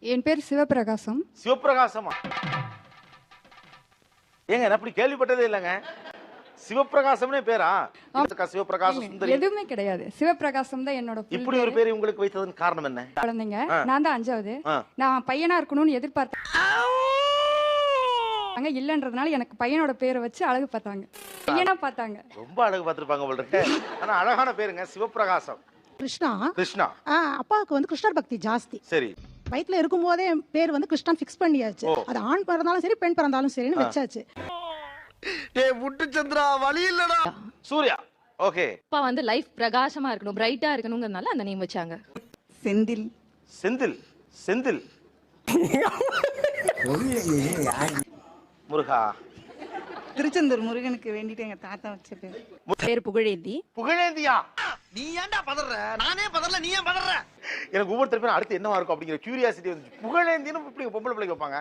என் பேர் சிவபிரகாசம். சிவபிரகாசமா? ஏங்க நான் அப்படி கேள்விப்பட்டதே இல்லைங்க. சிவபிரகாசம்னே பேரா? சிவபிரகாசம் சுந்தரி எதுவுமே கிடையாது. சிவபிரகாசம் தான் என்னோட full இப்படி ஒரு பேர் உங்களுக்கு வைத்ததன் காரணம் என்ன? குழந்தைங்க. நான் தான் 5வது. நான் பையனா இருக்கணும்னு எதிர்பார்த்தேன். இல்லன்றதுனால எனக்கு பையனோட பேரை வச்சு அழகு பார்த்தாங்க. பையனா பார்த்தாங்க. ரொம்ப அழகு பார்த்திருப்பாங்க போல இருக்கு. ஆனா அழகான பேருங்க சிவபிரகாசம். கிருஷ்ணா. கிருஷ்ணா. அப்பாவுக்கு வந்து கிருஷ்ணர் பக்தி ஜாஸ்தி. சரி. வயித்துல இருக்கும் போதே பேர் வந்து கிருஷ்ணன் ஃபிக்ஸ் பண்ணியாச்சு. அது ஆண் பிறந்தாலும் சரி பெண் பிறந்தாலும் சரின்னு வச்சாச்சு. டேய் முட்டு சந்திரா வழி இல்லடா. சூர்யா. ஓகே. அப்பா வந்து லைஃப் பிரகாசமா இருக்கணும், பிரைட்டா இருக்கணும்ங்கறனால அந்த நேம் வச்சாங்க. செந்தில். செந்தில். செந்தில். முருகா. திருச்செந்தூர் முருகனுக்கு வேண்டிட்டு எங்க தாத்தா வச்ச பேர். பேர் புகழேந்தி. புகழேந்தியா? நீ ஏன்டா பதற? நானே பதறல, நீ ஏன் பதற? எனக்கு ஒவ்வொருத்தருக்கும் அடுத்து என்னவா இருக்கும் அப்படிங்கிற கியூரியாசிட்டி வந்து புகழேந்தின்னு இப்படி பொம்பளை பிள்ளைக்கு வைப்பாங்க.